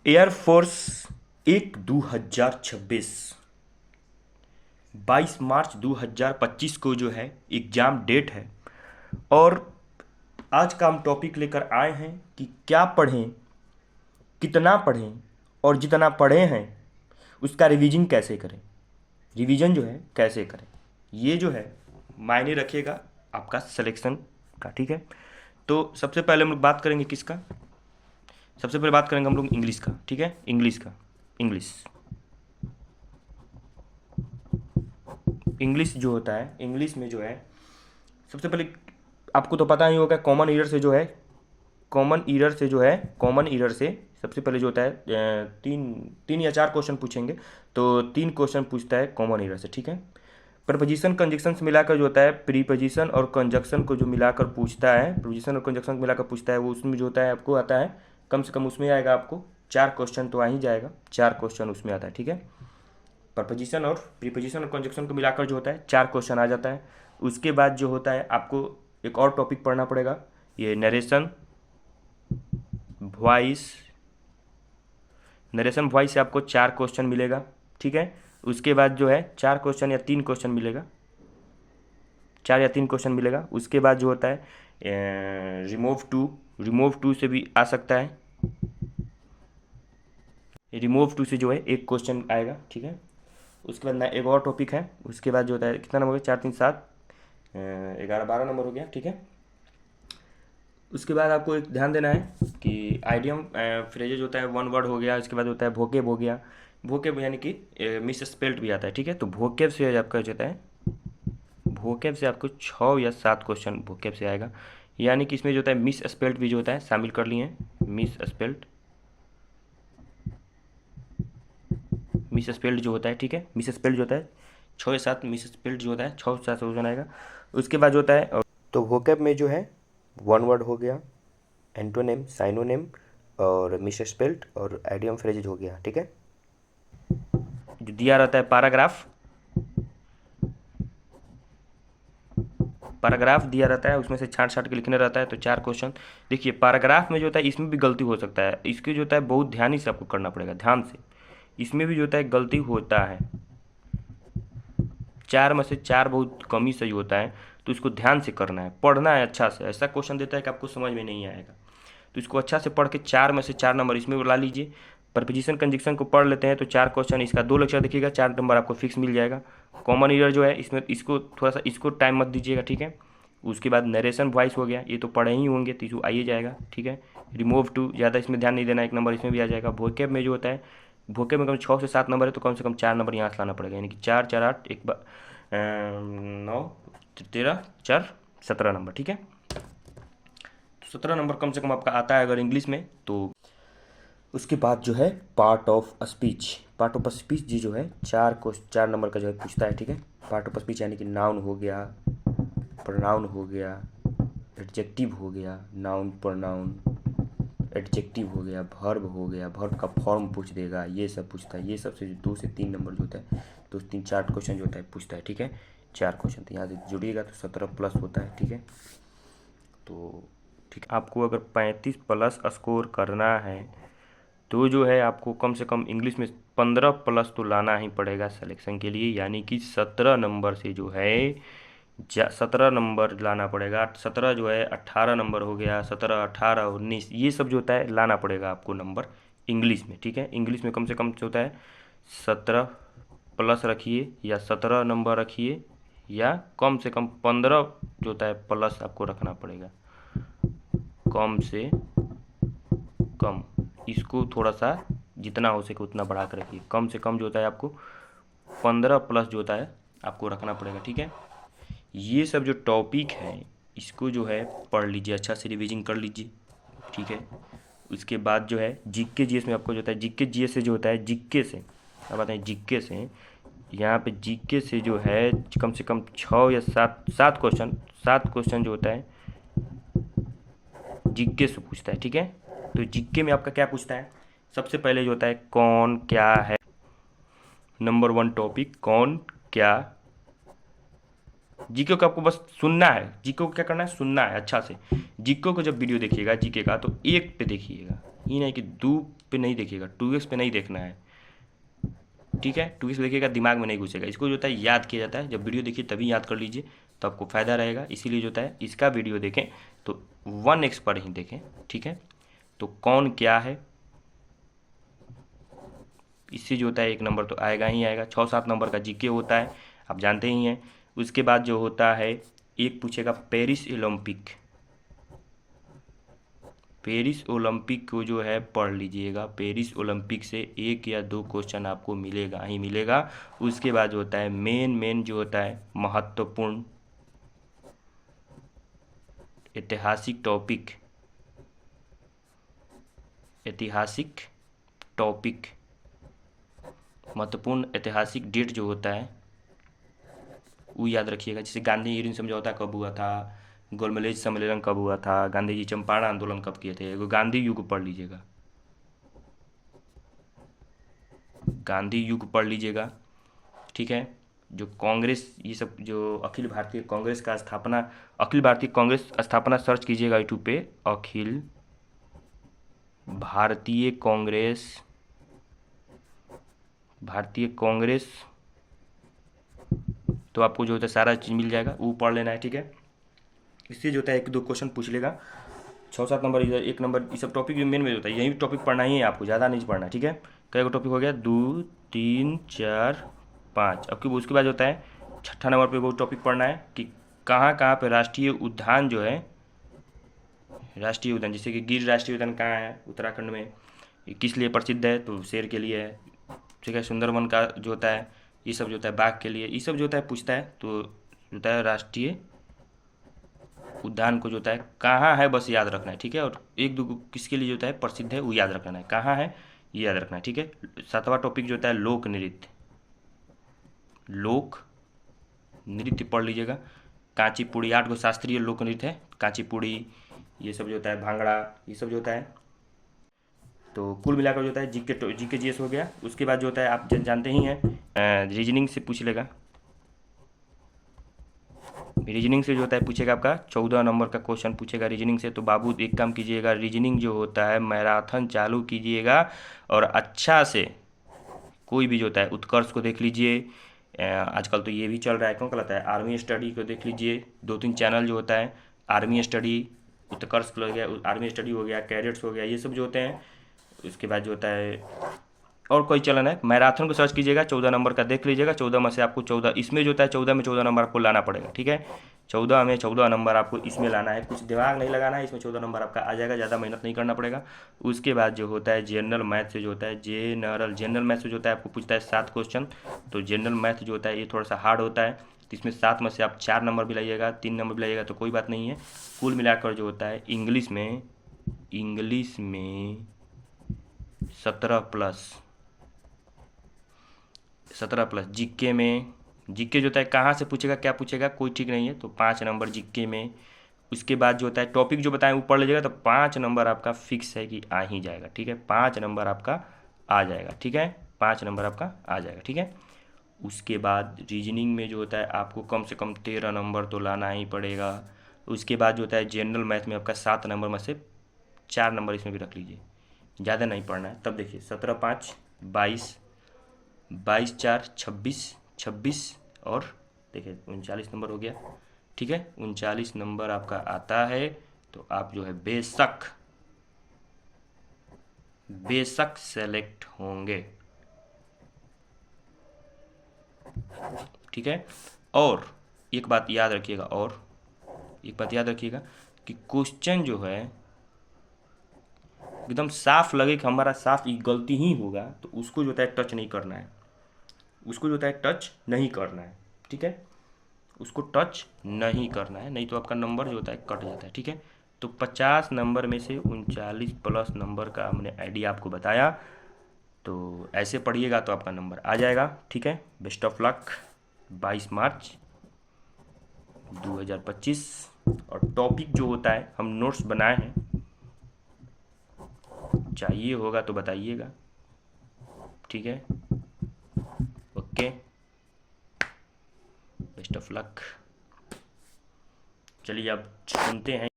Air force 1/2026 22 मार्च 2025 को जो है एग्ज़ाम डेट है। और आज का हम टॉपिक लेकर आए हैं कि क्या पढ़ें, कितना पढ़ें और जितना पढ़े हैं उसका रिवीजन कैसे करें। रिवीजन जो है कैसे करें, ये जो है मायने रखेगा आपका सिलेक्शन का। ठीक है, तो सबसे पहले हम लोग बात करेंगे किसका। सबसे पहले बात करेंगे हम लोग इंग्लिश का। ठीक है, इंग्लिश का। इंग्लिश इंग्लिश जो होता है, इंग्लिश में जो है सबसे पहले आपको तो पता ही होगा कॉमन ईयर से जो है, कॉमन ईयर से सबसे पहले जो होता है तीन तीन या चार क्वेश्चन पूछेंगे। तो तीन क्वेश्चन पूछता है कॉमन ईयर से। ठीक है, प्रपोजिशन कंजक्शन से मिलाकर जो होता है, प्रीपोजिशन और कंजक्शन को जो मिलाकर पूछता है, प्रीपोजिशन और कंजक्शन को मिलाकर पूछता है, वो उसमें जो होता है आपको आता है कम से कम उसमें आएगा आपको चार क्वेश्चन तो आ ही जाएगा, चार क्वेश्चन उसमें आता है। ठीक है, प्रपोजिशन और प्रीपोजिशन और कंजक्शन को मिलाकर जो होता है चार क्वेश्चन आ जाता है। उसके बाद जो होता है आपको एक और टॉपिक पढ़ना पड़ेगा, ये नरेशन वॉइस। नरेशन वॉइस से आपको चार क्वेश्चन मिलेगा। ठीक है, उसके बाद जो है चार क्वेश्चन या तीन क्वेश्चन मिलेगा, चार या तीन क्वेश्चन मिलेगा। उसके बाद जो होता है रिमूव टू से भी आ सकता है, रिमूव टू से जो है एक क्वेश्चन आएगा। ठीक है, उसके बाद ना एक और टॉपिक है। उसके बाद जो होता है कितना नंबर हो गया, 4 3 7 11 12 नंबर हो गया। ठीक है, उसके बाद आपको एक ध्यान देना है कि आइडियम फ्रेजेज होता है, वन वर्ड हो गया। उसके बाद होता है वोकेब हो गया। वोकेब यानी कि मिस स्पेल्ट भी आता है। ठीक है, तो वोकेब से आपका जो होता है, वोकेब से आपको 6 या 7 क्वेश्चन वोकेब से आएगा। यानी कि इसमें जो होता है मिस स्पेल्ट भी जो होता है शामिल कर लिए हैं। मिस स्पेल्ट जो होता है, ठीक है, मिस स्पेल्ट जो होता है 6 या 7 मिस स्पेल्ट जो होता है 6 से 7 क्वेश्चन आएगा। उसके बाद जो होता है तो वोकेब में जो है वन वर्ड हो गया, एंटोनेम, साइनोनेम और मिस स्पेल्ट और आइडियम फ्रेजेज हो गया। ठीक है, जो दिया रहता है पैराग्राफ दिया रहता है, उसमें से छांट छांट के लिखने रहता है। तो चार क्वेश्चन देखिए, पैराग्राफ में जो होता है इसमें भी गलती हो सकता है, इसके जो होता है बहुत ध्यान से आपको करना पड़ेगा, ध्यान से। इसमें भी जो होता है गलती होता है, चार में से चार बहुत कम ही सही होता है। तो इसको ध्यान से करना है, पढ़ना है अच्छा से। ऐसा क्वेश्चन देता है कि आपको समझ में नहीं आएगा, तो इसको अच्छा से पढ़ के चार में से चार नंबर इसमें ला लीजिए। प्रपोजिशन कंजक्शन को पढ़ लेते हैं तो चार क्वेश्चन, इसका 2 लेक्चर देखिएगा, 4 नंबर आपको फिक्स मिल जाएगा। कॉमन ईयर जो है इसमें इसको थोड़ा सा इसको टाइम मत दीजिएगा। ठीक है, उसके बाद नरेशन वॉइस हो गया, ये तो पढ़े ही होंगे तो इसको आइए जाएगा। ठीक है, रिमूव टू ज़्यादा इसमें ध्यान नहीं देना, 1 नंबर इसमें भी आ जाएगा। वोकेब में जो होता है, वोकेब में कम 6 से 7 नंबर है तो कम से कम 4 नंबर यहाँ से लाना पड़ेगा। यानी कि 4 4 8 एक बार 9 13 4 17 नंबर। ठीक है, तो 17 नंबर कम से कम आपका आता है अगर इंग्लिश में तो। उसके बाद जो है part of speech, part of speech जी जो है 4 नंबर का जो है पूछता है। ठीक है, पार्ट ऑफ स्पीच यानी कि नाउन हो गया, प्रोनाउन हो गया, एडजेक्टिव हो गया, नाउन प्रोनाउन एडजेक्टिव हो गया, वर्ब हो गया, वर्ब का फॉर्म पूछ देगा, ये सब पूछता है। ये सब से 2 से 3 नंबर जो होता है, 2 3 4 क्वेश्चन जो होता है पूछता है। ठीक है, चार क्वेश्चन तो यहाँ से जुड़िएगा तो 17+ होता है। ठीक है, तो ठीक है, आपको अगर 35+ स्कोर करना है तो जो है आपको कम से कम इंग्लिश में 15+ तो लाना ही पड़ेगा सिलेक्शन के लिए। यानी कि 17 नंबर से जो है 17 नंबर लाना पड़ेगा। 17 जो है 18 नंबर हो गया, 17 18 19 ये सब जो होता है लाना पड़ेगा आपको नंबर इंग्लिश में। ठीक है, इंग्लिश में कम से कम जो होता है 17+ रखिए या 17 नंबर रखिए, या कम से कम 15 जो होता है प्लस आपको रखना पड़ेगा, कम से कम। इसको थोड़ा सा जितना हो सके उतना बढ़ा कर रखिए, कम से कम जो होता है आपको 15+ जो होता है आपको रखना पड़ेगा। ठीक है, ये सब जो टॉपिक है इसको जो है पढ़ लीजिए, अच्छा से रिवीजन कर लीजिए। ठीक है, उसके बाद जो है जीके जीएस में आपको जो होता है, जीके जीएस से जो होता है, जीके से अब आते हैं जीके से। यहाँ पे जीके से जो है कम से कम 6 या 7 7 क्वेश्चन जो होता है जीके से पूछता है। ठीक है, तो जीके में आपका क्या पूछता है, सबसे पहले जो होता है कौन क्या है, नंबर 1 टॉपिक कौन क्या। जीके को आपको बस सुनना है, जीके को क्या करना है, सुनना है अच्छा से। जीके को जब वीडियो देखिएगा जीके का तो एक पे देखिएगा, कहीं नहीं कि 2 पे नहीं देखिएगा, 2x पे नहीं देखना है, ठीक है। 2x पे देखिएगा दिमाग में नहीं घुसेगा। इसको जो होता है याद किया जाता है, जब वीडियो देखिए तभी याद कर लीजिए, तो आपको फ़ायदा रहेगा। इसीलिए जो होता है इसका वीडियो देखें तो 1x पर ही देखें, ठीक है। तो कौन क्या है, इससे जो होता है 1 नंबर तो आएगा ही आएगा। 6-7 नंबर का जीके होता है, आप जानते ही हैं। उसके बाद जो होता है एक पूछेगा पेरिस ओलंपिक, पेरिस ओलंपिक को जो है पढ़ लीजिएगा। पेरिस ओलंपिक से 1 या 2 क्वेश्चन आपको मिलेगा ही मिलेगा। उसके बाद जो होता है मेन जो होता है महत्वपूर्ण ऐतिहासिक टॉपिक, ऐतिहासिक टॉपिक, महत्वपूर्ण ऐतिहासिक डेट जो होता है वो याद रखिएगा। जैसे गांधी ईरिन समझौता कब हुआ था, गोलमेज सम्मेलन कब हुआ था, गांधी जी चंपारण आंदोलन कब किए थे, गांधी युग पढ़ लीजिएगा, गांधी युग पढ़ लीजिएगा, ठीक है। जो कांग्रेस, ये सब जो अखिल भारतीय कांग्रेस का स्थापना, अखिल भारतीय कांग्रेस स्थापना सर्च कीजिएगा यूट्यूब पे, अखिल भारतीय कांग्रेस, भारतीय कांग्रेस, तो आपको जो होता है सारा चीज़ मिल जाएगा, वो पढ़ लेना है, ठीक है। इससे जो होता है 1-2 क्वेश्चन पूछ लेगा, 6-7 नंबर इधर 1 नंबर, ये सब टॉपिक मेन में होता है, यही टॉपिक पढ़ना ही है आपको, ज़्यादा नहीं पढ़ना, ठीक है। कई को टॉपिक हो गया, 2 3 4 5। अब क्योंकि उसके बाद होता है 6ठा नंबर पे वो टॉपिक पढ़ना है कि कहाँ कहाँ पे राष्ट्रीय उद्यान जो है, राष्ट्रीय उद्यान जैसे कि गिर राष्ट्रीय उद्यान कहाँ है उत्तराखंड में, ये किस लिए प्रसिद्ध है, तो शेर के लिए है, ठीक है। सुंदरवन का जो होता है ये सब जो होता है बाघ के लिए, ये सब जो होता है पूछता है, तो जो होता है राष्ट्रीय उद्यान को जो होता है कहाँ है बस याद रखना है, ठीक है। और 1-2 किसके लिए जो होता है प्रसिद्ध है वो याद रखना है, कहाँ है ये याद रखना है, ठीक है। 7वां टॉपिक जो होता है लोक नृत्य, लोक नृत्य पढ़ लीजिएगा। कांचीपुड़ी 8 गो शास्त्रीय लोक नृत्य है, कांचीपुड़ी, ये सब जो होता है भांगड़ा, ये सब जो होता है। तो कुल मिलाकर जो होता है जीके जीएस हो गया। उसके बाद जो होता है आप जानते ही हैं रीजनिंग से पूछ लेगा, रीजनिंग से जो होता है पूछेगा आपका 14 नंबर का क्वेश्चन पूछेगा रीजनिंग से। तो बाबू एक काम कीजिएगा, रीजनिंग जो होता है मैराथन चालू कीजिएगा और अच्छा से कोई भी जो होता है उत्कर्ष को देख लीजिए, आजकल तो ये भी चल रहा है, क्यों कहलाता है आर्मी स्टडी को देख लीजिए, 2-3 चैनल जो होता है आर्मी स्टडी, उत्कर्ष हो गया, आर्मी स्टडी हो गया, कैडेट्स हो गया, ये सब जो होते हैं। उसके बाद जो होता है और कोई चलन है, मैराथन को सर्च कीजिएगा, 14 नंबर का देख लीजिएगा। 14 में से आपको 14 इसमें जो होता है 14 में 14 नंबर आपको लाना पड़ेगा, ठीक है। 14 में 14 नंबर आपको इसमें लाना है, कुछ दिमाग नहीं लगाना है, इसमें 14 नंबर आपका आ जाएगा, ज़्यादा मेहनत नहीं करना पड़ेगा। उसके बाद जो होता है जनरल मैथ से जो होता है जनरल मैथ से जो होता है आपको पूछता है 7 क्वेश्चन। तो जनरल मैथ जो होता है ये थोड़ा सा हार्ड होता है, तो इसमें 7 में से आप 4 नंबर भी लाइएगा, 3 नंबर भी लाइएगा तो कोई बात नहीं है। कुल मिलाकर जो होता है इंग्लिश में 17+, जीके में, जीके जो होता है कहाँ से पूछेगा क्या पूछेगा कोई ठीक नहीं है, तो 5 नंबर जीके में। उसके बाद जो होता है टॉपिक जो बताएं वो पढ़ लीजिएगा, तो 5 नंबर आपका फिक्स है कि आ ही जाएगा, ठीक है। 5 नंबर आपका आ जाएगा, ठीक है, 5 नंबर आपका आ जाएगा, ठीक है। उसके बाद रीजनिंग में जो होता है आपको कम से कम 13 नंबर तो लाना ही पड़ेगा। उसके बाद जो होता है जनरल मैथ में आपका 7 नंबर में से 4 नंबर इसमें भी रख लीजिए, ज़्यादा नहीं पढ़ना है। तब देखिए 17×5 22, 22×4 26, 26 और देखिए 39 नंबर हो गया, ठीक है। 39 नंबर आपका आता है, तो आप जो है बेशक सेलेक्ट होंगे, ठीक है। और एक बात याद रखिएगा कि क्वेश्चन जो है एकदम साफ लगे कि हमारा साफ ये गलती ही होगा, तो उसको जो होता है टच नहीं करना है, ठीक है। उसको टच नहीं करना है, नहीं तो आपका नंबर जो होता है कट जाता है, ठीक है। तो 50 नंबर में से 39+ नंबर का हमने आइडिया आपको बताया, तो ऐसे पढ़िएगा तो आपका नंबर आ जाएगा, ठीक है। Best of luck. 22 मार्च 2025। और टॉपिक जो होता है हम नोट्स बनाए हैं, चाहिए होगा तो बताइएगा, ठीक है। Okay, best of luck. चलिए अब सुनते हैं।